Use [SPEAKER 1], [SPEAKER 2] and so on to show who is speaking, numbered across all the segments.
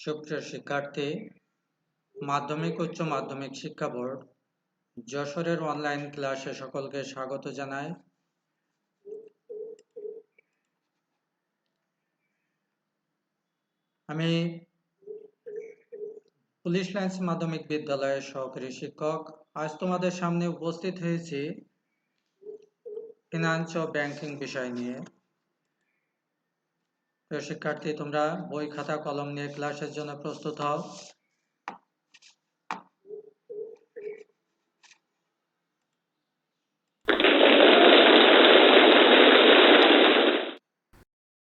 [SPEAKER 1] সুপ্রিয় শিক্ষার্থী, মাধ্যমিক উচ্চ মাধ্যমিক শিক্ষা বোর্ড যশোরের অনলাইন ক্লাসে সকলকে স্বাগত জানাই। আমি পুলিশ লাইন্স মাধ্যমিক বিদ্যালয়ের সহকারী শিক্ষক। আজ তোমাদের সামনে উপস্থিত হয়েছি ফিনান্স ও ব্যাংকিং বিষয় নিয়ে। প্রিয় শিক্ষার্থী, তোমরা বই খাতা কলম নিয়ে ক্লাসের জন্য প্রস্তুত হও।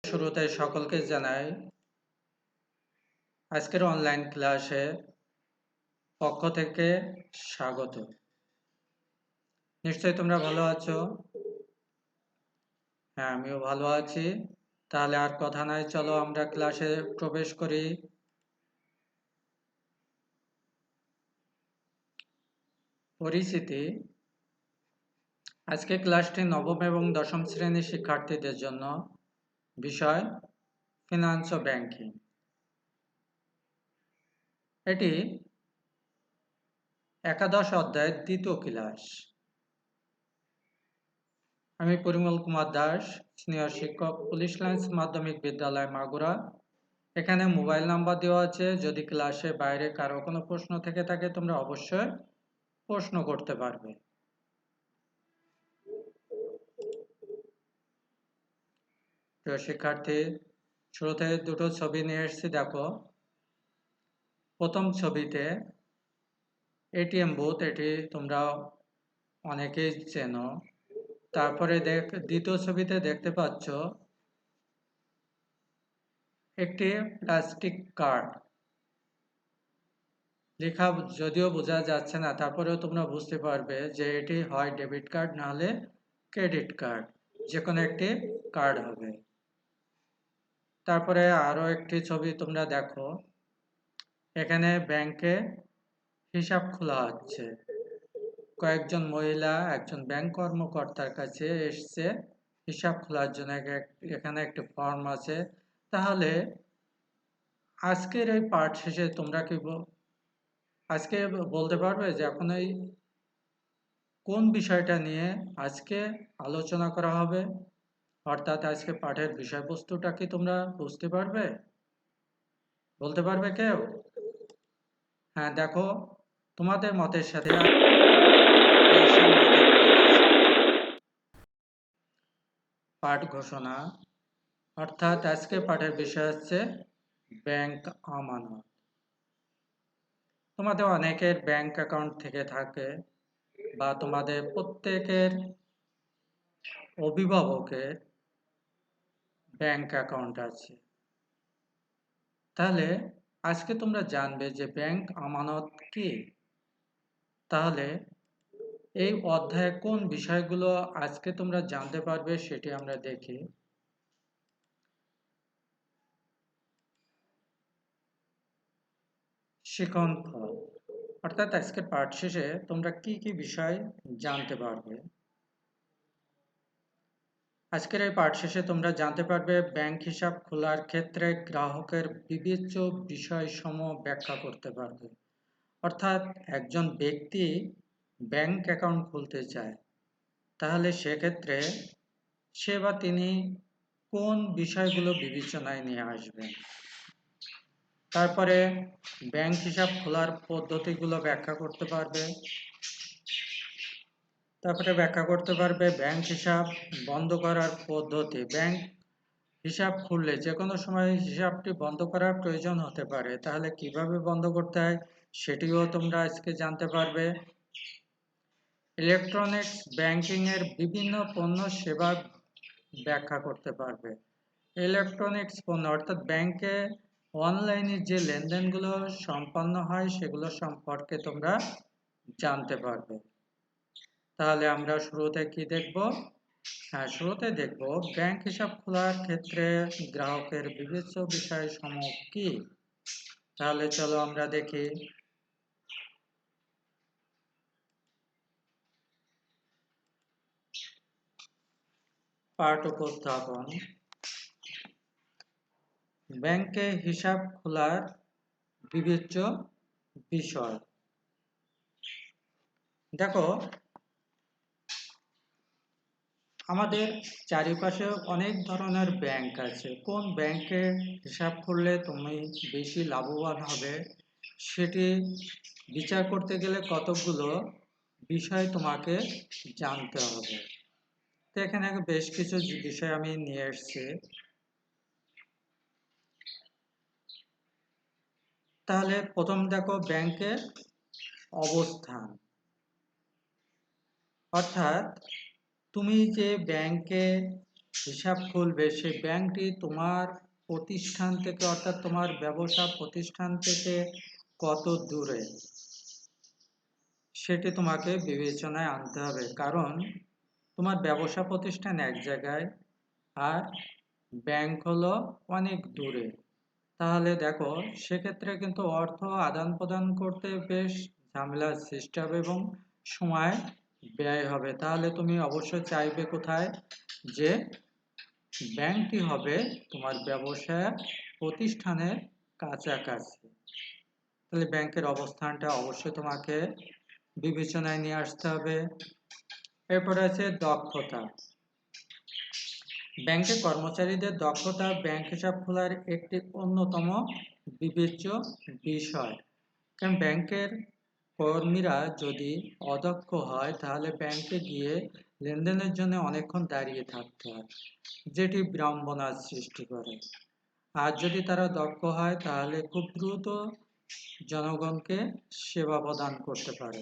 [SPEAKER 1] শুরুতে সকলকে জানাই আজকের অনলাইন ক্লাসে পক্ষ থেকে স্বাগত। নিশ্চয়ই তোমরা ভালো আছো? হ্যাঁ, আমিও ভালো আছি। তাহলে আর কথা নাই, চলো আমরা ক্লাসে প্রবেশ করি। পরিচিতি। আজকে ক্লাসটি নবম এবং দশম শ্রেণীর শিক্ষার্থীদের জন্য। বিষয় ফিনান্স ও ব্যাংকিং। এটি একাদশ অধ্যায়ের দ্বিতীয় ক্লাস। আমি পরিমল কুমার দাস, সিনিয়র শিক্ষক, পুলিশ লাইন্স মাধ্যমিক বিদ্যালয় মাগুরা। এখানে মোবাইল নাম্বার দেওয়া আছে। যদি ক্লাসে বাইরে কারো কোনো প্রশ্ন থেকে থাকে তোমরা অবশ্যই প্রশ্ন করতে পারবে। প্রিয় শিক্ষার্থী, শুরুতে দুটো ছবি নিয়ে এসেছি, দেখো। প্রথম ছবিতে এটিএম বুথ, এটি তোমরা অনেকেই চেনো। তারপরে দ্বিতীয় ছবিতে দেখতে পাচ্ছ একটি প্লাস্টিক কার্ড। লেখা যদিও বোঝা যাচ্ছে না, তারপরেও তোমরা বুঝতে পারবে যে এটি হয় ডেবিট কার্ড না হলে ক্রেডিট কার্ড, যে কোনো একটি কার্ড হবে। তারপরে আরো একটি ছবি তোমরা দেখো, এখানে ব্যাংকে হিসাব খোলা হচ্ছে। কয়েকজন মহিলা একজন ব্যাংক কর্মকর্তার কাছে এসছে হিসাব খোলার জন্য। এখানে একটি ফর্ম আছে। তাহলে আজকের এই পাঠ শেষে তোমরা কি আজকে বলতে পারবে যে এখন এই কোন বিষয়টা নিয়ে আজকে আলোচনা করা হবে? অর্থাৎ আজকে পাঠের বিষয়বস্তুটা কি তোমরা বুঝতে পারবে? বলতে পারবে কেউ? হ্যাঁ, দেখো, তোমাদের মতের সাথে পাঠ ঘোষণা। অর্থাৎ আজকে পাঠের বিষয় হচ্ছে ব্যাংক আমানত। তোমাদের অনেকের ব্যাংক অ্যাকাউন্ট থেকে থাকে বা তোমাদের প্রত্যেকের অভিভাবকের ব্যাংক অ্যাকাউন্ট আছে। তাহলে আজকে তোমরা জানবে যে ব্যাংক আমানত কি। তাহলে এই অধ্যায়ে কোন বিষয়গুলো আজকে তোমরা জানতে পারবে সেটি আমরা দেখি। শিখন ফল, অর্থাৎ আজকে পাঠ শেষে তোমরা কি কি বিষয় জানতে পারবে। আজকের এই পাঠ শেষে তোমরা জানতে পারবে ব্যাংক হিসাব খোলার ক্ষেত্রে গ্রাহকের বিবেচ্য বিষয়সমূহ ব্যাখ্যা করতে পারবে। অর্থাৎ একজন ব্যক্তি ব্যাংক অ্যাকাউন্ট খুলতে চায়, তাহলে সেক্ষেত্রে সে বা তিনি কোন বিষয়গুলো বিবেচনায় নিয়ে আসবেন। তারপরে ব্যাংক হিসাব খোলার পদ্ধতিগুলো ব্যাখ্যা করতে পারবে। তারপরে ব্যাখ্যা করতে পারবে ব্যাংক হিসাব বন্ধ করার পদ্ধতি। ব্যাংক হিসাব খুললে যে কোনো সময় হিসাবটি বন্ধ করার প্রয়োজন হতে পারে, তাহলে কিভাবে বন্ধ করতে হয় সেটিও তোমরা আজকে জানতে পারবে। ইলেকট্রনিক্স ব্যাংকিং এর বিভিন্ন পণ্য সেবা ব্যাখ্যা করতে পারবে। ইলেকট্রনিক্স পণ্য অর্থাৎ ব্যাংকে অনলাইনে যে লেনদেনগুলো সম্পন্ন হয় সেগুলো সম্পর্কে তোমরা জানতে পারবে। তাহলে আমরা শুরুতে কি দেখব? হ্যাঁ, শুরুতে দেখব ব্যাংক হিসাব খোলার ক্ষেত্রে গ্রাহকের বিবেচ্য বিষয়সমূহ কি। তাহলে চলো আমরা দেখি। পাঠ উপস্থাপন। ব্যাংকে হিসাব খোলার বিবেচ্য বিষয়। দেখো, আমাদের চারিপাশে অনেক ধরনের ব্যাংক আছে। কোন ব্যাংকে হিসাব করলে তুমি বেশি লাভবান হবে সেটি বিচার করতে গেলে কতকগুলো বিষয় তোমাকে জানতে হবে। তো এখানে বেশ কিছু বিষয় আমি নিয়ে এসেছি। তাহলে প্রথম দেখো ব্যাংকের অবস্থান, অর্থাৎ তুমি যে ব্যাংকে হিসাব খুলবে সেই ব্যাংকটি তোমার প্রতিষ্ঠান থেকে, অর্থাৎ তোমার ব্যবসা প্রতিষ্ঠান থেকে কত দূরে সেটি তোমাকে বিবেচনায় আনতে হবে। কারণ তোমার ব্যবসা প্রতিষ্ঠান এক জায়গায় আর ব্যাংক হলো অনেক দূরে। তাহলে দেখো, সেক্ষেত্রে কিন্তু অর্থ আদান প্রদান করতে বেশ ঝামেলার সৃষ্টি হবে এবং সময় ব্যয় হবে। তাহলে তুমি অবশ্যই চাইবে কোথায়, যে ব্যাংকটি হবে তোমার ব্যবসা প্রতিষ্ঠানের কাছাকাছি। তাহলে ব্যাংকের অবস্থানটা অবশ্যই তোমাকে বিবেচনায় নিয়ে আসতে হবে। এরপরে আছে দক্ষতা। ব্যাংকের কর্মচারীদের দক্ষতা ব্যাংক হিসাব খোলার একটি অন্যতম বিবেচ্য বিষয়। কারণ ব্যাংকের কর্মীরা যদি অদক্ষ হয় তাহলে ব্যাংকে গিয়ে লেনদেনের জন্য অনেকক্ষণ দাঁড়িয়ে থাকতে হয়, যেটি বিড়ম্বনার সৃষ্টি করে। আর যদি তারা দক্ষ হয় তাহলে খুব দ্রুত জনগণকে সেবা প্রদান করতে পারে।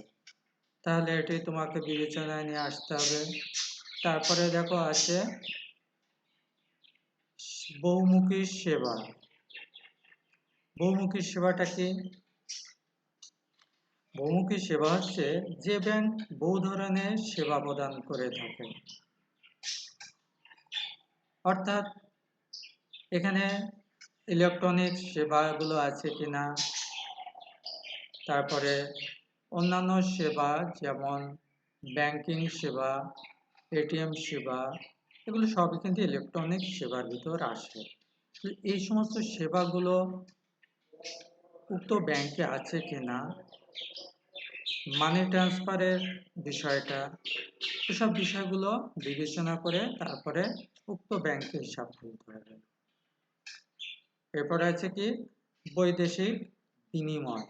[SPEAKER 1] তাহলে এটি তোমাকে বিবেচনায় নিয়ে আসতে হবে। তারপরে দেখো আছে বহুমুখী সেবা। বহুমুখী সেবাটা কি? বহুমুখী সেবা হচ্ছে যে ব্যাংক বহু ধরনের সেবা প্রদান করে থাকে। অর্থাৎ এখানে ইলেকট্রনিক্স সেবাগুলো আছে কিনা, তারপরে অন্যান্য সেবা যেমন ব্যাংকিং সেবা, এটিএম সেবা, এগুলো সবই কিন্তু ইলেকট্রনিক্স সেবার ভিতর আসে। এই সমস্ত সেবাগুলো উক্ত ব্যাংকে আছে কিনা, মানি ট্রান্সফারের বিষয়টা, এসব বিষয়গুলো বিবেচনা করে তারপরে উক্ত ব্যাংকে হিসাব খুলতে হবে। এরপরে আছে কি বৈদেশিক বিনিময়।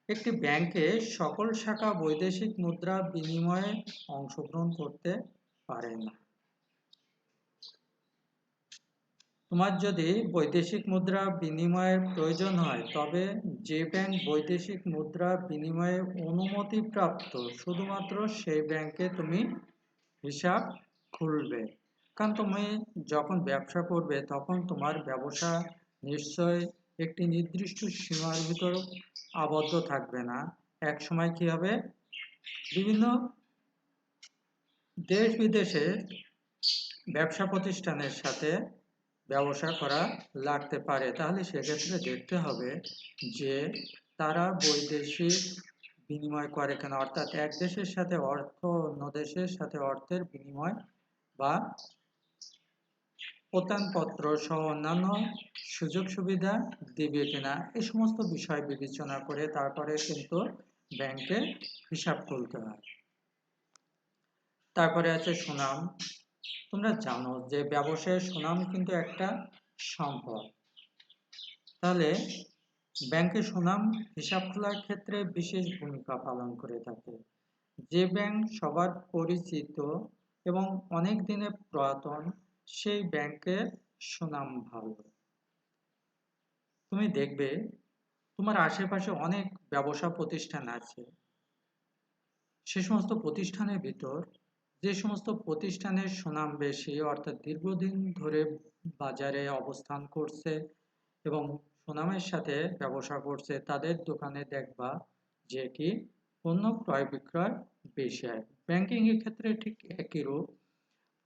[SPEAKER 1] একটি ব্যাংকে সকল শাখা বৈদেশিক মুদ্রা বিনিময়ে অংশগ্রহণ করতে পারে না। তোমার যদি বৈদেশিক মুদ্রা বিনিময়ের প্রয়োজন হয় তবে যে ব্যাংক বৈদেশিক মুদ্রা বিনিময়ে অনুমতিপ্রাপ্ত শুধুমাত্র সেই ব্যাংকে তুমি হিসাব খুলবে। কারণ তুমি যখন ব্যবসা করবে তখন তোমার ব্যবসা নিশ্চয় একটি নির্দিষ্ট সীমার ভিতর আবদ্ধ থাকবে না। এক সময় কি হবে, বিভিন্ন দেশ বিদেশে ব্যবসা প্রতিষ্ঠানের সাথে ব্যবসা করা লাগতে পারে। তাহলে সেক্ষেত্রে দেখতে হবে যে তারা বৈদেশিক বিনিময় করে কেনা, অর্থাৎ এক দেশের সাথে অর্থ অন্য দেশের সাথে অর্থের বিনিময় বা প্রত্যয়নপত্র সহ অন্যান্য সুযোগ সুবিধা দিবে কিনা, এই সমস্ত বিষয় বিবেচনা করে তারপরে কিন্তু ব্যাংকে হিসাব খুলতে হয়। তারপরে আছে সুনাম। তোমরা জানো যে ব্যবসায়ের সুনাম কিন্তু একটা সম্পদ। তাহলে ব্যাংকের সুনাম হিসাব খোলার ক্ষেত্রে বিশেষ ভূমিকা পালন করে থাকে। যে ব্যাংক সবার পরিচিত এবং অনেক দিনের পুরাতন সেই ব্যাংকের সুনাম ভালো। তুমি দেখবে তোমার আশেপাশে অনেক ব্যবসা প্রতিষ্ঠান আছে। সে সমস্ত প্রতিষ্ঠানের ভিতর যে সমস্ত প্রতিষ্ঠানের সুনাম বেশি, অর্থাৎ দীর্ঘদিন ধরে বাজারে অবস্থান করছে এবং সুনামের সাথে ব্যবসা করছে, তাদের দোকানে দেখবা যে কি পণ্য ক্রয় বিক্রয় বেশি হয়। ব্যাংকিং এর ক্ষেত্রে ঠিক একই রূপ।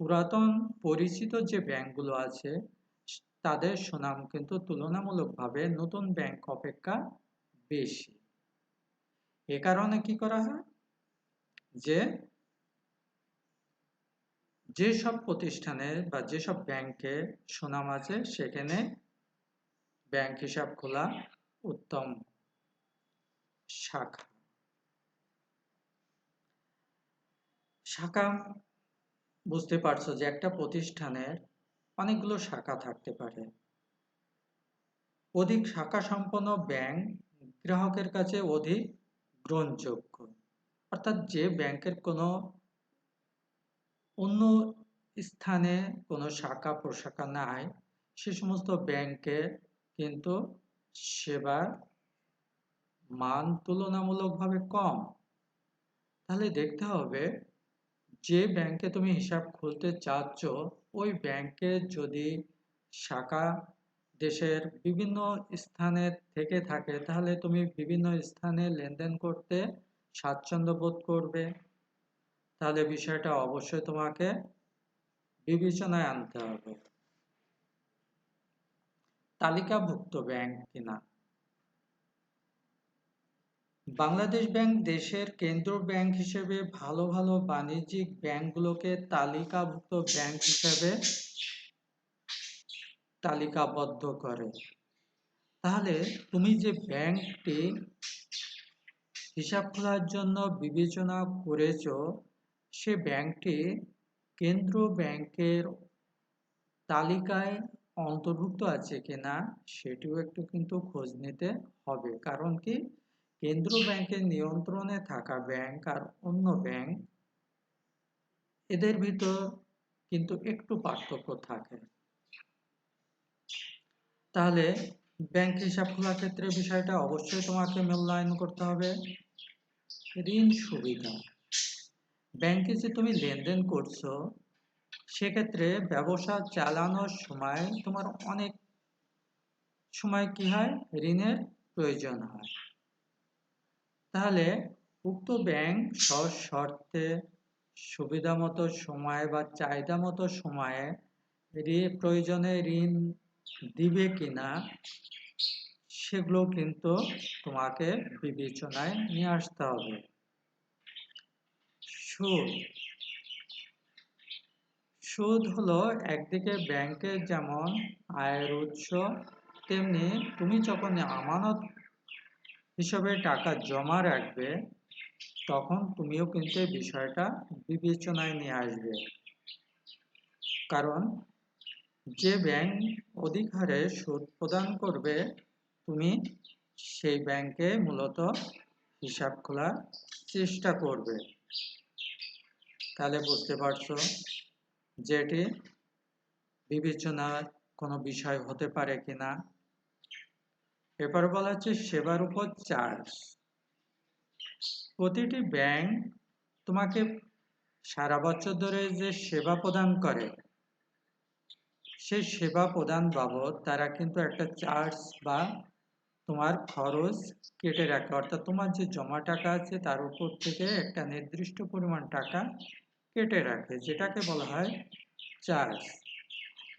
[SPEAKER 1] পুরাতন পরিচিত যে ব্যাংকগুলো আছে তাদের সুনাম কিন্তু তুলনামূলকভাবে নতুন ব্যাংক অপেক্ষা বেশি। এ কারণে কি করা হয়, যে যেসব প্রতিষ্ঠানে বা যেসব ব্যাংকে সুনাম আছে সেখানে ব্যাংক হিসাব খোলা উত্তম শাখা। শাখা বুঝতে পারছো যে একটা প্রতিষ্ঠানের অনেকগুলো শাখা থাকতে পারে। অধিক শাখা সম্পন্ন ব্যাংক গ্রাহকের কাছে অধিক গ্রহণযোগ্য। অর্থাৎ যে ব্যাংকের কোনো অন্য স্থানে কোনো শাখা প্রশাখা নাই, সে সমস্ত ব্যাংকে কিন্তু সেবার মান তুলনামূলকভাবে কম। তাহলে দেখতে হবে যে ব্যাংকে তুমি হিসাব খুলতে চাচ্ছ, ওই ব্যাংকে যদি শাখা দেশের বিভিন্ন স্থানে থেকে থাকে, তাহলে তুমি বিভিন্ন স্থানে লেনদেন করতে স্বাচ্ছন্দ্য বোধ করবে। তাহলে বিষয়টা অবশ্যই তোমাকে বিবেচনায় আনতে হবে। তালিকাভুক্ত ব্যাংক কিনা। বাংলাদেশ ব্যাংক দেশের কেন্দ্রীয় ব্যাংক হিসেবে ভালো ভালো বাণিজ্যিক ব্যাংকগুলোকে তালিকাভুক্ত ব্যাংক হিসেবে তালিকাবদ্ধ করে। তাহলে তুমি যে ব্যাংকটি হিসাব খোলার জন্য বিবেচনা করেছ, সে ব্যাংকটি কেন্দ্রীয় ব্যাংকের তালিকায় অন্তর্ভুক্ত আছে কিনা সেটিও একটু কিন্তু খোঁজ নিতে হবে। কারণ কি, কেন্দ্রীয় ব্যাংকের নিয়ন্ত্রণে থাকা ব্যাংক আর অন্য ব্যাংক, এদের ভিতর কিন্তু একটু পার্থক্য থাকে। তাহলে ব্যাংক হিসাব খোলার ক্ষেত্রে বিষয়টা অবশ্যই তোমাকে মূল্যায়ন করতে হবে। ঋণ সুবিধা। ব্যাংকে যে তুমি লেনদেন করছো, সেক্ষেত্রে ব্যবসা চালানোর সময় তোমার অনেক সময় কি হয়, ঋণের প্রয়োজন হয়। তাহলে উক্ত ব্যাংক সহজ শর্তে সুবিধা মতো সময়ে বা চাহিদা মতো সময়ে প্রয়োজনে ঋণ দিবে কিনা সেগুলো কিন্তু তোমাকে বিবেচনায় নিয়ে আসতে হবে। সুদ। সুদ হলো একদিকে ব্যাংকের যেমন আয়ের উৎস, তেমনি তুমি যখন আমানত হিসাবে টাকা জমা রাখবে, তখন তুমিও কিন্তু এই বিষয়টা বিবেচনায় নিয়ে আসবে। কারণ যে ব্যাংক অধিক হারে সুদ প্রদান করবে, তুমি সেই ব্যাংকে মূলত হিসাব খোলার চেষ্টা করবে। তাহলে বুঝতে পারছো যে এটি বিবেচনার কোনো বিষয় হতে পারে কিনা। এরপর বলা হচ্ছে সেবার উপর চার্জ। প্রতিটি ব্যাংক তোমাকে সারা বছর ধরে যে সেবা প্রদান করে, সেই সেবা প্রদান বাবদ তারা কিন্তু একটা চার্জ বা তোমার খরচ কেটে রাখে। অর্থাৎ তোমার যে জমা টাকা আছে তার উপর থেকে একটা নির্দিষ্ট পরিমাণ টাকা কেটে রাখে, যেটাকে বলা হয় চার্জ।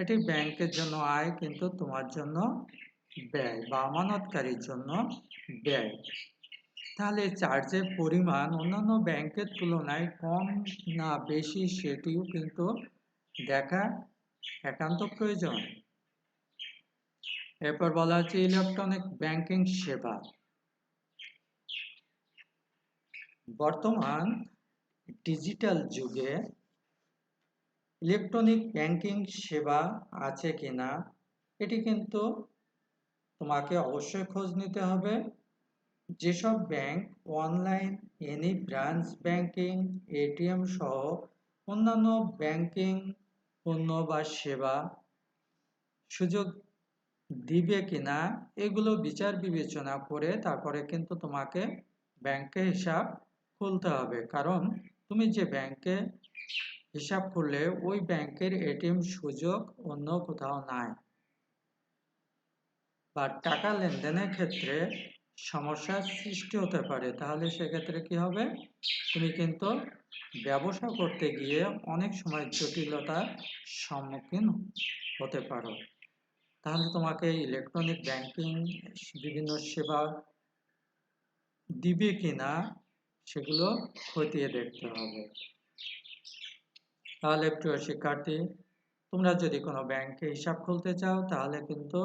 [SPEAKER 1] এটি ব্যাংকের জন্য আয়, কিন্তু তোমার জন্য ব্যয় বা আমানতকারীর জন্য ব্যয়। তাহলে চার্জের পরিমাণ অন্যান্য ব্যাংকের তুলনায় কম না বেশি সেটিও কিন্তু দেখা একান্ত প্রয়োজন। এরপর বলা হচ্ছে ইলেকট্রনিক ব্যাংকিং সেবা। বর্তমান ডিজিটাল যুগে ইলেকট্রনিক ব্যাংকিং সেবা আছে কিনা এটি কিন্তু তোমাকে অবশ্যই খোঁজ নিতে হবে। যেসব bank online any branch banking, ATM সহ অন্যান্য ব্যাংকিং পণ্য বা সেবা সুযোগ দিবে কিনা এগুলো বিচার বিবেচনা করে তারপরে কিন্তু তোমাকে ব্যাংকে হিসাব খুলতে হবে। কারণ তুমি যে ব্যাংকে হিসাব খুললে ওই ব্যাংকের এটিএম সুযোগ অন্য কোথাও নাই, বা টাকা লেনদেনের ক্ষেত্রে সমস্যার সৃষ্টি হতে পারে। তাহলে সেক্ষেত্রে কি হবে, তুমি কিন্তু ব্যবসা করতে গিয়ে অনেক সময় জটিলতার সম্মুখীন হতে পারো। তাহলে তোমাকে ইলেকট্রনিক ব্যাংকিং বিভিন্ন সেবা দিবে কিনা সেগুলো খতিয়ে দেখতে হবে। তাহলে প্রিয় শিক্ষার্থী, তোমরা যদি কোনো ব্যাংকে হিসাব খুলতে চাও, তাহলে কিন্তু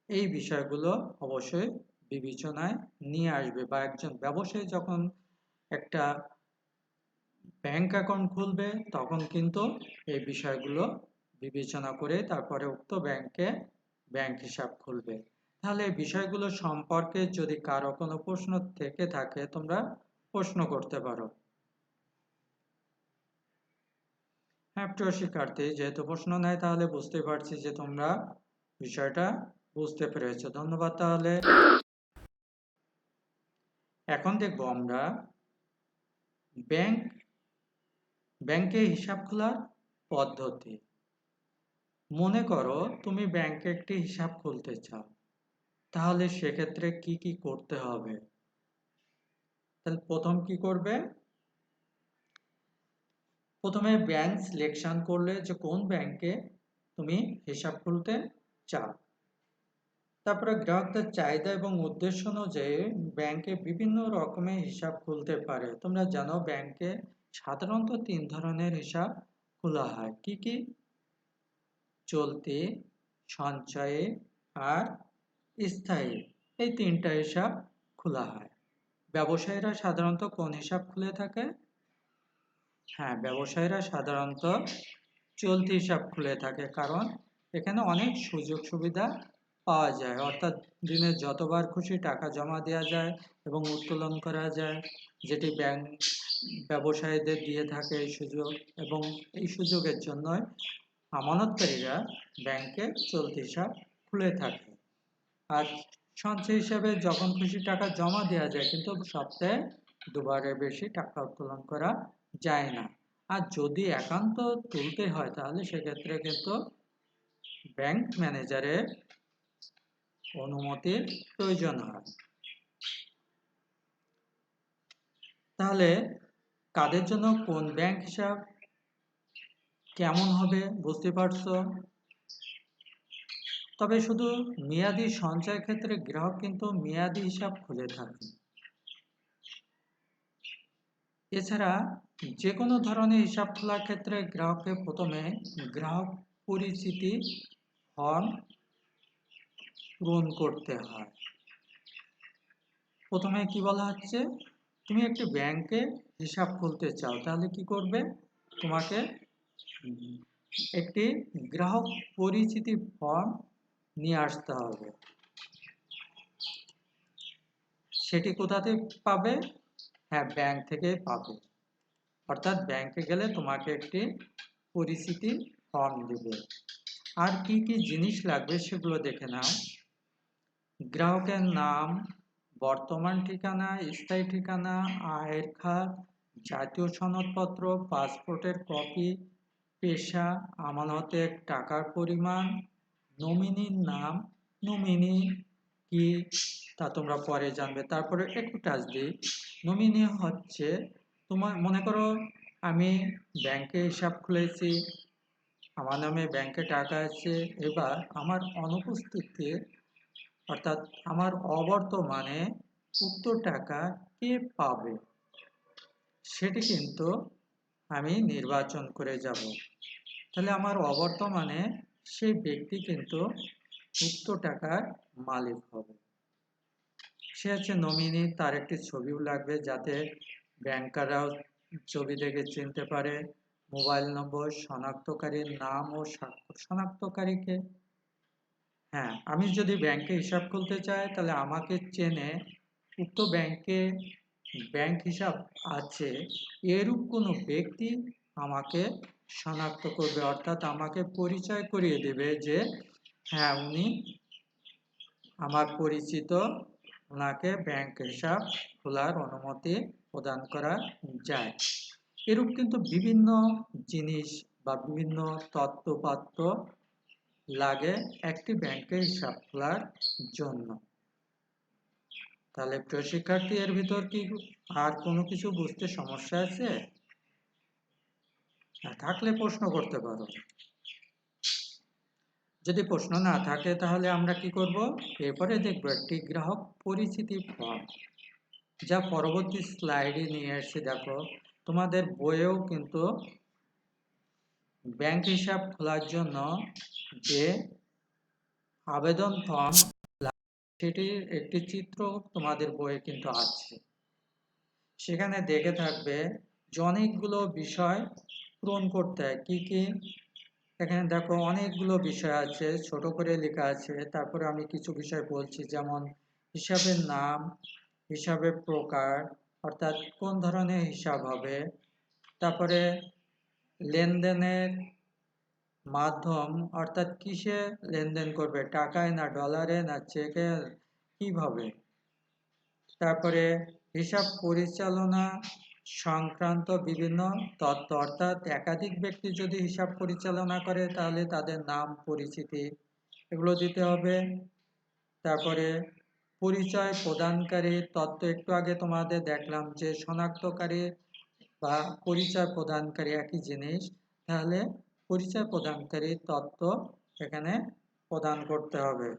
[SPEAKER 1] এই বিষয়গুলো অবশ্যই বিবেচনায় নিয়ে আসবে, বা একজন ব্যবসায়ী যখন একটা ব্যাংক অ্যাকাউন্ট খুলবে তখন কিন্তু এই বিষয়গুলো বিবেচনা করে তারপরে উক্ত ব্যাংকে ব্যাংক হিসাব খুলবে। তাহলে এই বিষয়গুলো সম্পর্কে যদি কারো কোনো প্রশ্ন থেকে থাকে তোমরা প্রশ্ন করতে পারো। হ্যাঁ প্রিয় শিক্ষার্থী, যেহেতু প্রশ্ন নাই তাহলে বুঝতে পারছি যে তোমরা বিষয়টা বুঝতে পেরেছো। ধন্যবাদ। তাহলে এখন দেখব আমরা ব্যাংকে হিসাব খোলার পদ্ধতি। মনে করো তুমি ব্যাংকে একটি হিসাব খুলতে চাও, তাহলে সেক্ষেত্রে কি কি করতে হবে? তাহলে প্রথম কি করবে? প্রথমে ব্যাংক সিলেকশন করলে যে কোন ব্যাংকে তুমি হিসাব খুলতে চাও। তারপরে গ্রাহকদের চাহিদা এবং উদ্দেশ্য অনুযায়ী ব্যাংকে বিভিন্ন রকমের হিসাব খুলতে পারে। তোমরা জানো ব্যাংকে সাধারণত 3 ধরনের হিসাব খোলা হয়। কি কি? চলতি, সঞ্চয়ী আর স্থায়ী। এই 3টা হিসাব খোলা হয়। ব্যবসায়ীরা সাধারণত কোন হিসাব খুলে থাকে? হ্যাঁ, ব্যবসায়ীরা সাধারণত চলতি হিসাব খুলে থাকে, কারণ এখানে অনেক সুযোগ সুবিধা পাওয়া যায়। অর্থাৎ দিনে যতবার খুশি টাকা জমা দেওয়া যায় এবং উত্তোলন করা যায়, যেটি ব্যাংক ব্যবসায়ীদের দিয়ে থাকে এই সুযোগ। এবং এই সুযোগের জন্য আমানতকারীরা ব্যাংকে চলতি হিসাব খুলে থাকে। আর সঞ্চয় হিসাবে যখন খুশি টাকা জমা দেওয়া যায়, কিন্তু সপ্তাহে দুবারের বেশি টাকা উত্তোলন করা যায় না। আর যদি একান্ত তুলতে হয় তাহলে সেক্ষেত্রে কিন্তু ব্যাংক ম্যানেজারের অনুমতির প্রয়োজন হয়। তাহলে কাদের জন্য কোন ব্যাংক হিসাব কেমন হবে বুঝতে পারছো? তবে শুধু মেয়াদি সঞ্চয়ের ক্ষেত্রে গ্রাহক কিন্তু মেয়াদি হিসাব খুলে থাকে। এছাড়া যে কোনো ধরনের হিসাব খোলার ক্ষেত্রে গ্রাহককে প্রথমে গ্রাহক পরিচিতি ফর্ম পূরণ করতে হয়। প্রথমে কি বলা হচ্ছে? তুমি একটি ব্যাংকে হিসাব খুলতে চাও, তাহলে কি করবে? তোমাকে একটি গ্রাহক পরিচিতি ফর্ম নিয়ে আসতে হবে। সেটি কোথা থেকে পাবে? হ্যাঁ, ব্যাংক থেকে পাবে। অর্থাৎ ব্যাংকে গেলে তোমাকে একটি পরিচিতি ফর্ম দেবে। আর কি কি জিনিস লাগবে সেগুলো দেখে নাও। গ্রাহকের নাম, বর্তমান ঠিকানা, স্থায়ী ঠিকানা, আয়ের খাত, জাতীয় সনদপত্র, পাসপোর্টের কপি, পেশা, আমানতের টাকার পরিমাণ, নমিনির নাম। নমিনি কি তা তোমরা পরে জানবে। তারপরে একটু টাচ দিই। নমিনি হচ্ছে, তোমার মনে করো আমি ব্যাংকে হিসাব খুলেছি, আমার নামে ব্যাংকে টাকা আছে, এবার আমার অনুপস্থিতিতে অর্থাৎ আমার অবর্তমানে উক্ত টাকা কে পাবে সেটি কিন্তু আমি নির্বাচন করে যাব। তাহলে আমার অবর্তমানে সেই ব্যক্তি কিন্তু উক্ত টাকার মালিক হবে। সে হচ্ছে নমিনি। তার একটি ছবিও লাগবে যাতে ব্যাংকাররাও ছবি দেখে চিনতে পারে। মোবাইল নম্বর, শনাক্তকারীর নাম ও স্বাক্ষর। শনাক্তকারীকে, হ্যাঁ, আমি যদি ব্যাংকে হিসাব খুলতে চাই তাহলে আমাকে চেনে, উক্ত ব্যাংকে ব্যাংক হিসাব আছে এরূপ কোনো ব্যক্তি আমাকে শনাক্ত করবে, অর্থাৎ আমাকে পরিচয় করিয়ে দেবে যে হ্যাঁ উনি আমার পরিচিত, ওনাকে ব্যাংক হিসাব খোলার অনুমতি প্রদান করা যায়। এরূপ কিন্তু বিভিন্ন জিনিস বা বিভিন্ন তথ্যপাত্র লাগে একটি ব্যাংকের হিসাব খোলার জন্য। তাহলে প্রিয় শিক্ষার্থী, এর ভিতর কি আর কোনো কিছু বুঝতে সমস্যা আছে? থাকলে প্রশ্ন করতে পারো। যদি প্রশ্ন না থাকে তাহলে আমরা কি করব? এরপরে দেখবো একটি গ্রাহক পরিচিতি ফর্ম, যা পরবর্তী স্লাইডে নিয়ে এসে দেখো তোমাদের বইয়েও কিন্তু ব্যাংক হিসাব খোলার জন্য যে আবেদন ফর্ম সেটির একটি চিত্র তোমাদের বইয়ে কিন্তু আছে। সেখানে দেখে থাকবে যে অনেকগুলো বিষয় পূরণ করতে হয়। কি কি? এখানে দেখো অনেকগুলো বিষয় আছে, ছোট করে লেখা আছে। তারপরে আমি কিছু বিষয় বলছি, যেমন হিসাবের নাম, হিসাবের প্রকার, অর্থাৎ কোন ধরনের হিসাব হবে। তারপরে লেনদেনের মাধ্যম, অর্থাৎ কিসে লেনদেন করবে, টাকায় না ডলারে না চেকে, কিভাবে। তারপরে হিসাব পরিচালনা সংক্রান্ত বিভিন্ন তথ্য, অর্থাৎ একাধিক ব্যক্তি যদি হিসাব পরিচালনা করে তাহলে তাদের নাম, পরিচিতি এগুলো দিতে হবে। তারপরে পরিচয় প্রদানকারী তথ্য, একটু আগে তোমাদের দেখলাম যে শনাক্তকারী বা পরিচয় প্রদানকারী একই জিনিস, তাহলে পরিচয় প্রদানকারী তথ্য এখানে প্রদান করতে হবে।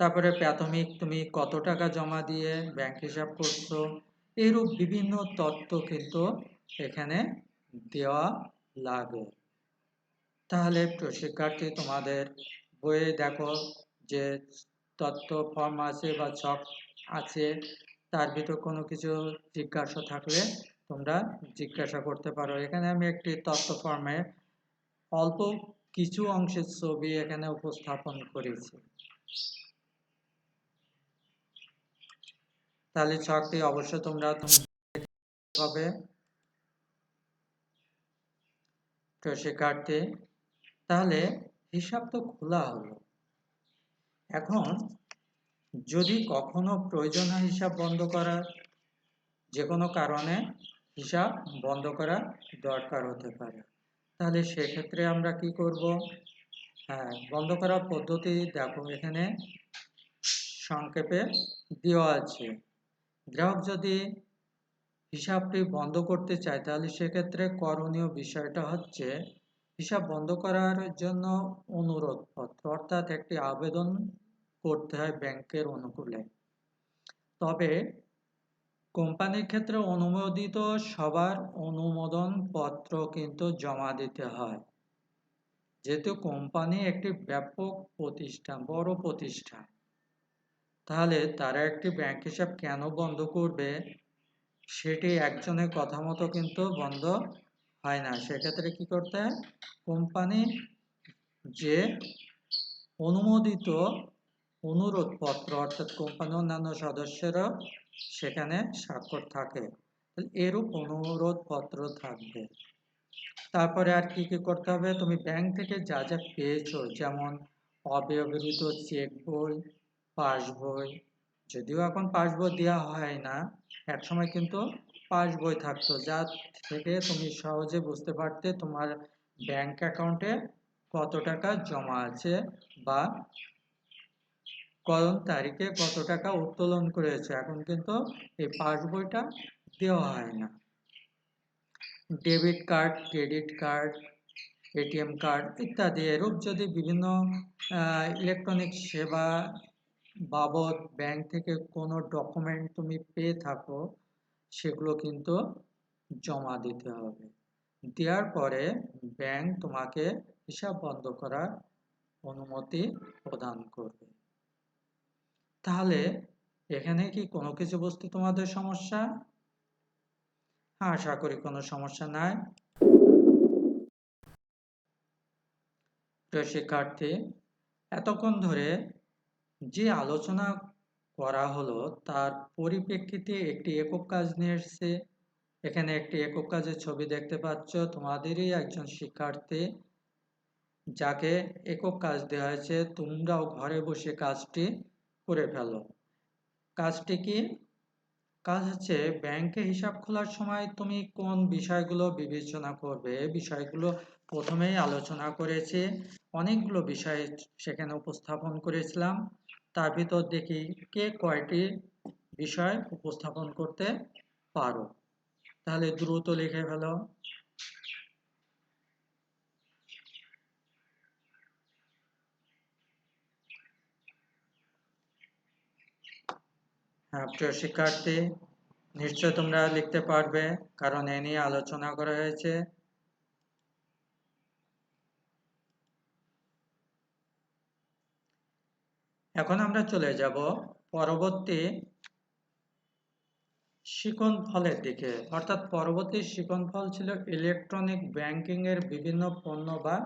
[SPEAKER 1] তারপরে প্রাথমিক তুমি কত টাকা জমা দিয়ে ব্যাংক হিসাব করছো, এরূপ বিভিন্ন তথ্য কিন্তু এখানে দেওয়া লাগে। তাহলে শিক্ষার্থী, তোমাদের বইয়ে দেখো যে তথ্য ফর্ম আছে বা ছক আছে, তার ভিতর কোনো কিছু জিজ্ঞাসা থাকলে তোমরা জিজ্ঞাসা করতে পারো। এখানে আমি একটি তথ্য ফর্মে অল্প কিছু অংশের ছবি এখানে উপস্থাপন করেছি। তাহলে ছকটি অবশ্যই তোমরা হবে। তো শিক্ষার্থী, তাহলে হিসাব তো খোলা হলো। এখন যদি কখনো প্রয়োজন হয় হিসাব বন্ধ করার, যে কোনো কারণে হিসাব বন্ধ করা দরকার হতে পারে, তাহলে সেক্ষেত্রে আমরা কি করব? হ্যাঁ, বন্ধ করার পদ্ধতি দেখো এখানে সংক্ষেপে দেওয়া আছে। গ্রাহক যদি হিসাবটি বন্ধ করতে চায় তাহলে সেক্ষেত্রে করণীয় বিষয়টা হচ্ছে হিসাব বন্ধ করার জন্য অনুরোধপত্র, অর্থাৎ একটি আবেদন করতে হয় ব্যাংকের অনুকূলে। তবে কোম্পানির ক্ষেত্রে অনুমোদিত সবার অনুমোদন পত্র কিন্তু জমা দিতে হয়। যেহেতু কোম্পানি একটি ব্যাপক প্রতিষ্ঠান, বড় প্রতিষ্ঠান, তাহলে তারা একটি ব্যাংক হিসাব কেন বন্ধ করবে, সেটি একজনের কথা মতো কিন্তু বন্ধ হয় না। সেক্ষেত্রে কি করতে হয়? কোম্পানি যে অনুমোদিত অনুরোধপত্র, অর্থাৎ কোম্পানি অন্যান্য সদস্যরা সেখানে স্বাক্ষর থাকে, এরূপ অনুরোধপত্র থাকবে। তারপরে আর কি কি করতে হবে? তুমি ব্যাংক থেকে যা যা পেয়েছো, যেমন অব্যবহৃত চেক বই, পাসবই, যদিও এখন পাসবই দেওয়া হয় না, একসময় কিন্তু পাসবই থাকতো, যা থেকে তুমি সহজে বুঝতে পারতে তোমার ব্যাংক অ্যাকাউন্টে কত টাকা জমা আছে বা কোন তারিখে কত টাকা উত্তোলন করেছে। এখন কিন্তু এই পাসবইটা দেওয়া হয় না। Debit card, credit card, ATM card ইত্যাদি এরূপ যদি বিভিন্ন ইলেকট্রনিক সেবা বাবদ ব্যাংক থেকে কোনো ডকুমেন্ট তুমি পেয়ে থাকো, সেগুলো কিন্তু জমা দিতে হবে। দেওয়ার পরে ব্যাংক তোমাকে হিসাব বন্ধ করার অনুমতি প্রদান করবে। তাহলে এখানে কি কোনো কিছু বুঝতে তোমাদের সমস্যা? হ্যাঁ, আশা করি কোনো সমস্যা নাই। প্রিয় শিক্ষার্থী, এতক্ষণ ধরে যে আলোচনা করা হলো তার পরিপ্রেক্ষিতে একটি একক কাজ নিয়ে এসেছে। এখানে একটি একক কাজের ছবি দেখতে পাচ্ছ, তোমাদেরই একজন শিক্ষার্থী যাকে একক কাজ দেওয়া হয়েছে। তোমরাও ঘরে বসে কাজটি করে ফেলো। কাজটি কি? কাজ হচ্ছে ব্যাংকে হিসাব খোলার সময় তুমি কোন বিষয়গুলো বিবেচনা করবে, বিষয়গুলো প্রথমেই আলোচনা করেছি। অনেকগুলো বিষয় সেখানে উপস্থাপন করেছিলাম। তার ভিতর দেখি কে কয়টি বিষয় উপস্থাপন করতে পারো। তাহলে দ্রুত লিখে ফেলো। হ্যাঁ, প্রিয় শিক্ষার্থী, নিশ্চয় তোমরা লিখতে পারবে, কারণ এ নিয়ে আলোচনা করা হয়েছে। এখন আমরা চলে যাব পরবর্তী শিকনফলের দিকে, অর্থাৎ পরবর্তী শিকনফল ছিল ইলেকট্রনিক ব্যাংকিং এর বিভিন্ন পণ্য বা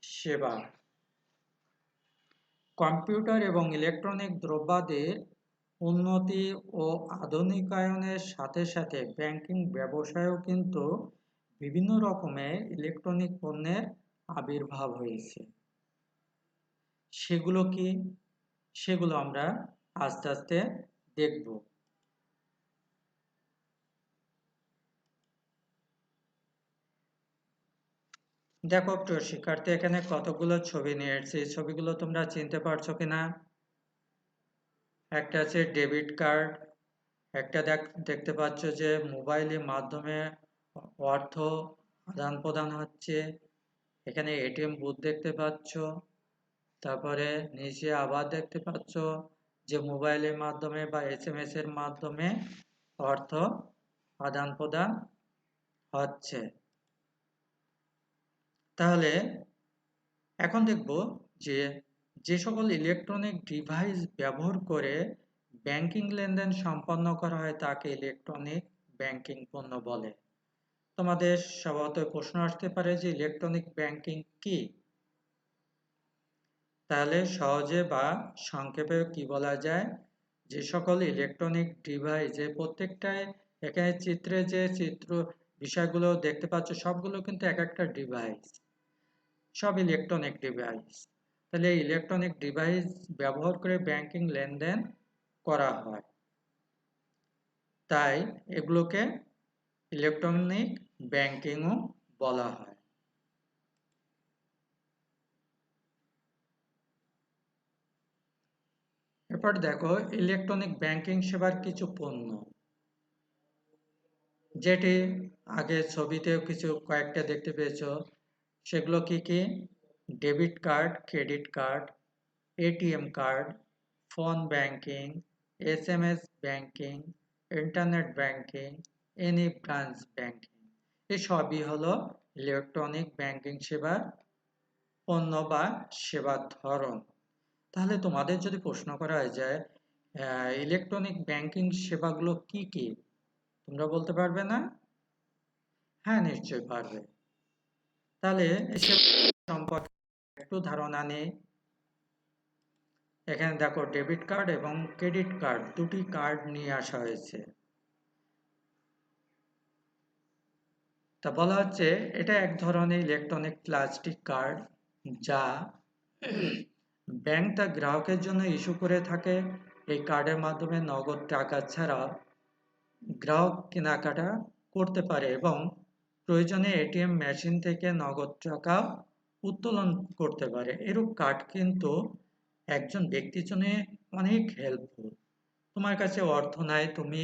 [SPEAKER 1] সেবা। কম্পিউটার এবং ইলেকট্রনিক দ্রব্যাদির উন্নতি ও আধুনিকায়নের সাথে সাথে ব্যাংকিং ব্যবসায়েও কিন্তু বিভিন্ন রকমের ইলেকট্রনিক পণ্যের আবির্ভাব হয়েছে। সেগুলো কি? সেগুলো আমরা আস্তে আস্তে দেখব। দেখো প্রিয় শিক্ষার্থী, এখানে কতগুলো ছবি নিয়ে এসেছি, ছবিগুলো তোমরা চিনতে পারছো কিনা? একটা আছে ডেবিট কার্ড, একটা দেখতে পাচ্ছ যে মোবাইলের মাধ্যমে অর্থ আদান প্রদান হচ্ছে। এখানে এটিএম বুথ দেখতে পাচ্ছ। তারপরে নিচে আবার দেখতে পাচ্ছ যে মোবাইলের মাধ্যমে বা এসএমএস এর মাধ্যমে অর্থ আদান প্রদান হচ্ছে। তাহলে এখন দেখব যে যে সকল ইলেকট্রনিক ডিভাইস ব্যবহার করে ব্যাংকিং লেনদেন সম্পন্ন করা হয় তাকে ইলেকট্রনিক ব্যাংকিং পণ্য বলে। তোমাদের স্বভাবতই প্রশ্ন আসতে পারে যে ইলেকট্রনিক ব্যাংকিং কি? তাহলে সহজে বা সংক্ষেপে কি বলা যায়, যে সকল ইলেকট্রনিক ডিভাইস, যে প্রত্যেকটাই এখানে চিত্রে যে বিষয়গুলো দেখতে পাচ্ছ সবগুলো কিন্তু এক একটা ডিভাইস, সব ইলেকট্রনিক ডিভাইস। তাহলে ইলেকট্রনিক ডিভাইস ব্যবহার করে ব্যাংকিং লেনদেন করা হয়, তাই এগুলোকে ইলেকট্রনিক ব্যাংকিংও বলা হয়। এরপর দেখো ইলেকট্রনিক ব্যাংকিং সেবার কিছু পণ্য, যেটি আগে ছবিতেও কয়েকটা দেখতে পেয়েছো। সেগুলো কি কি? Debit card, credit card, ATM card, phone banking, SMS banking, internet banking, any branch banking. এসবই হলো ইলেকট্রনিক ব্যাংকিং সেবার পণ্য বা সেবার ধরন। তাহলে তোমাদের যদি প্রশ্ন করা হয় যে ইলেকট্রনিক ব্যাংকিং সেবাগুলো কি কি, তোমরা বলতে পারবে না? হ্যাঁ, নিশ্চয়ই পারবে। তাহলে এই সেবা সম্পর্কে একটু ধারণা নেই। এখানে দেখো ডেবিট কার্ড এবং ক্রেডিট কার্ড, দুটি কার্ড নিয়ে আসা হয়েছে। তা বলা হচ্ছে এটা এক ধরনের ইলেকট্রনিক প্লাস্টিক কার্ড যা ব্যাংক তার গ্রাহকের জন্য ইস্যু করে থাকে। এই কার্ডের মাধ্যমে নগদ টাকা ছাড়া গ্রাহক কেনাকাটা করতে পারে এবং প্রয়োজনে এটিএম মেশিন থেকে নগদ টাকা উত্তোলন করতে পারে। এরূপ কার্ড কিন্তু একজন ব্যক্তির জন্য অনেক হেল্পফুল। তোমার কাছে অর্থ নাই, তুমি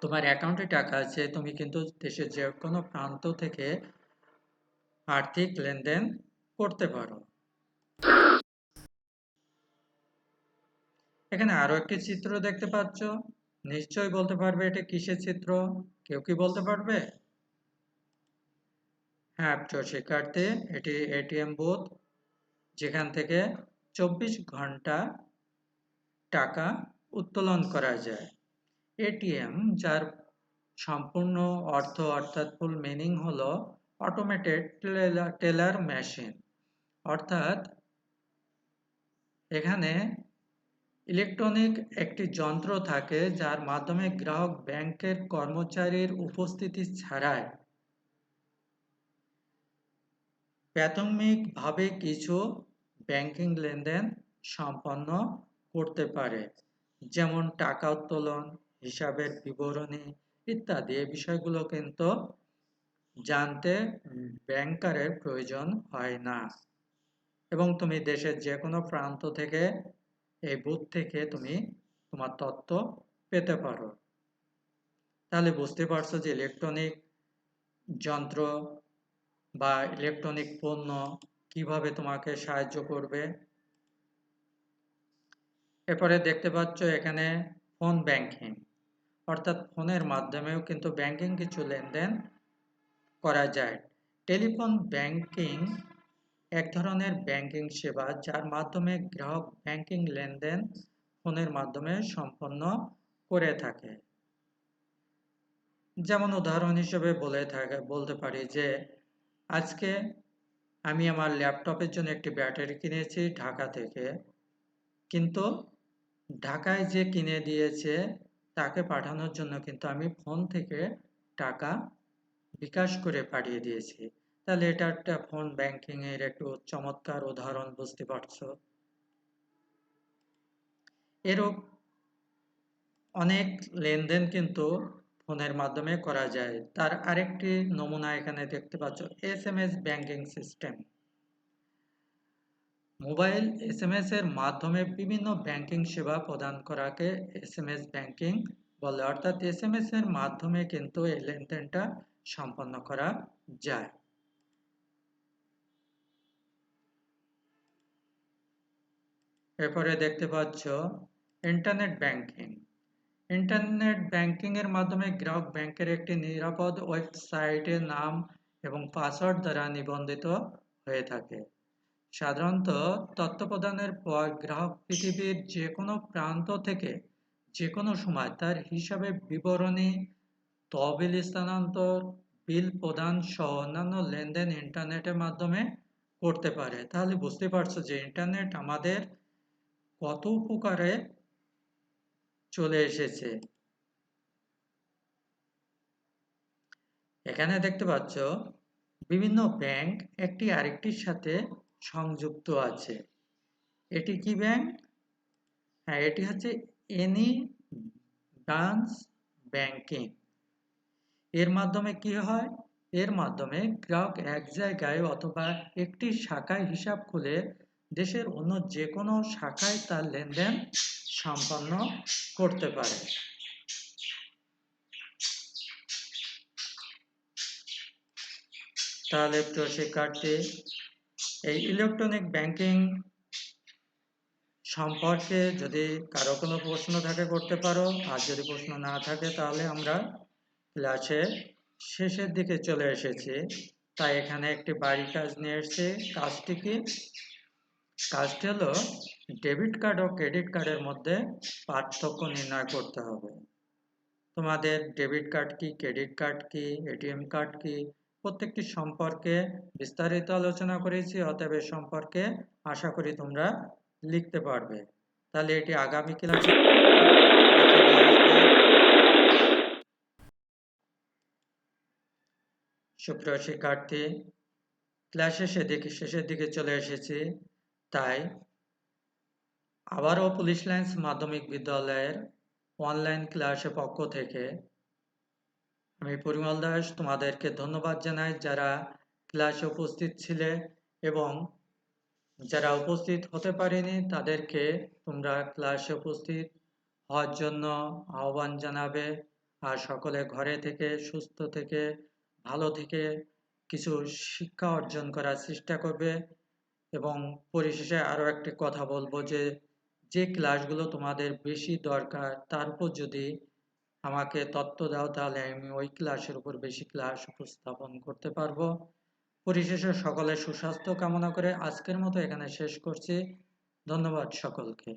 [SPEAKER 1] তোমার অ্যাকাউন্টে টাকা আছে, তুমি কিন্তু দেশের যে কোনো প্রান্ত থেকে আর্থিক লেনদেন করতে পারো। এখানে আরো একটি চিত্র দেখতে পাচ্ছ, নিশ্চয়ই বলতে পারবে এটা কিসের চিত্র? কেউ কি বলতে পারবে? হ্যাঁ প্রিয় শিক্ষার্থী, এটি এটিএম বুথ, যেখান থেকে 24 ঘন্টা টাকা উত্তোলন করা যায়। এটিএম, যার সম্পূর্ণ অর্থ অর্থাৎ ফুল মিনিং হলো অটোমেটেড টেলার মেশিন, অর্থাৎ এখানে ইলেকট্রনিক একটি যন্ত্র থাকে যার মাধ্যমে গ্রাহক ব্যাংকের কর্মচারীর উপস্থিতি ছাড়াই প্রাথমিকভাবে কিছু ব্যাংকিং লেনদেন সম্পন্ন করতে পারে, যেমন টাকা উত্তোলন, হিসাবের বিবরণী ইত্যাদি। এই বিষয়গুলো কিন্তু জানতে ব্যাংকারের প্রয়োজন হয় না এবং তুমি দেশের যে কোনো প্রান্ত থেকে এই বুথ থেকে তুমি তোমার তথ্য পেতে পারো। তাহলে বুঝতে পারছো যে ইলেকট্রনিক যন্ত্র বা ইলেকট্রনিক পণ্য কিভাবে তোমাকে সাহায্য করবে। এরপরে দেখতে পাচ্ছ এখানে ফোন ব্যাংকিং, অর্থাৎ ফোনের মাধ্যমেও কিন্তু ব্যাংকিং কিছু লেনদেন করা যায়। টেলিফোন ব্যাংকিং এক ধরনের ব্যাংকিং সেবা যার মাধ্যমে গ্রাহক ব্যাংকিং লেনদেন ফোনের মাধ্যমে সম্পন্ন করে থাকে। যেমন উদাহরণ হিসেবে বলতে পারি যে আজকে আমি আমার ল্যাপটপের জন্য একটি ব্যাটারি কিনেছি ঢাকা থেকে, কিন্তু ঢাকায় যে কিনে দিয়েছে তাকে পাঠানোর জন্য কিন্তু আমি ফোন থেকে টাকা বিকাশ করে পাঠিয়ে দিয়েছি। তাহলে এটা একটা ফোন ব্যাংকিং এর একটু চমৎকার উদাহরণ, বুঝতে পারছো? এরূপ অনেক লেনদেন কিন্তু ফোনের মাধ্যমে করা যায়। তার আরেকটি নমুনা এখানে দেখতে পাচ্ছ, SMS banking system. Mobile SMS এর মাধ্যমে বিভিন্ন ব্যাংকিং সেবা প্রদান করাকে এসএমএস ব্যাংকিং বলে, অর্থাৎ এসএমএস এর মাধ্যমে কিন্তু এই লেনদেনটা সম্পন্ন করা যায়। এরপরে দেখতে পাচ্ছ ইন্টারনেট ব্যাংকিং। ইন্টারনেট ব্যাংকিং এর মাধ্যমে গ্রাহক ব্যাংকের একটি নিরাপদ ওয়েবসাইটের নাম এবং পাসওয়ার্ড দ্বারা নিবন্ধিত হয়ে থাকে। সাধারণত তথ্য প্রদানের পর গ্রাহক পৃথিবীর যে কোনো প্রান্ত থেকে যে কোনো সময় তার হিসাবের বিবরণী, তহবিল স্থানান্তর, বিল প্রদান সহ অন্যান্য লেনদেন ইন্টারনেটের মাধ্যমে করতে পারে। তাহলে বুঝতে পারছো যে ইন্টারনেট আমাদের কত উপকারে চলে এসেছে। এখানে দেখতে পাচ্ছ বিভিন্ন ব্যাংক একটি আরেকটির সাথে সংযুক্ত আছে। এটি কি ব্যাংক? হ্যাঁ, এটি হচ্ছে এনি ব্রাঞ্চ ব্যাংকিং। এর মাধ্যমে কি হয়? এর মাধ্যমে গ্রাহক এক জায়গায় অথবা একটি শাখায় হিসাব খুলে দেশের অন্য যে কোনো শাখায় তার লেনদেন সম্পন্ন করতে পারে। তাহলে প্রিয় শিক্ষার্থী, এই ইলেকট্রনিক ব্যাংকিং সম্পর্কে যদি কারো কোনো প্রশ্ন থাকে করতে পারো, আর যদি প্রশ্ন না থাকে তাহলে আমরা ক্লাসের শেষের দিকে চলে এসেছি। তাই এখানে একটি বাড়ি কাজ নিয়ে এসেছি। কাজটি কি? কাজটি হলো ডেবিট কার্ড ও ক্রেডিট কার্ডের মধ্যে পার্থক্য নির্ণয় করতে হবে। তোমাদের ডেবিট কার্ড কি, ক্রেডিট কার্ড কি, এটিএম কার্ড কি, প্রত্যেকটি সম্পর্কে বিস্তারিত আলোচনা করেছি। অতএব এ সম্পর্কে আশা করি তোমরা লিখতে পারবে। তাহলে এটি আগামী ক্লাসে সুপ্রিয় শিক্ষার্থী, ক্লাসের শেষের দিকে চলে এসেছি। তাই আবারও পুলিশ লাইন্স মাধ্যমিক বিদ্যালয়ের অনলাইন ক্লাসের পক্ষ থেকে আমি পরিমল দাস তোমাদেরকে ধন্যবাদ জানাই যারা ক্লাসে উপস্থিত ছিলে, এবং যারা উপস্থিত হতে পারেনি তাদেরকে তোমরা ক্লাসে উপস্থিত হওয়ার জন্য আহ্বান জানাবে। আর সকলে ঘরে থেকে সুস্থ থেকে ভালো থেকে কিছু শিক্ষা অর্জন করার চেষ্টা করবে। এবং পরিশেষে আরও একটি কথা বলবো যে যে ক্লাসগুলো তোমাদের বেশি দরকার তার উপর যদি আমাকে তথ্য দাও তাহলে আমি ওই ক্লাসের উপর বেশি ক্লাস উপস্থাপন করতে পারবো। পরিশেষে সকলের সুস্বাস্থ্য কামনা করে আজকের মতো এখানে শেষ করছি। ধন্যবাদ সকলকে।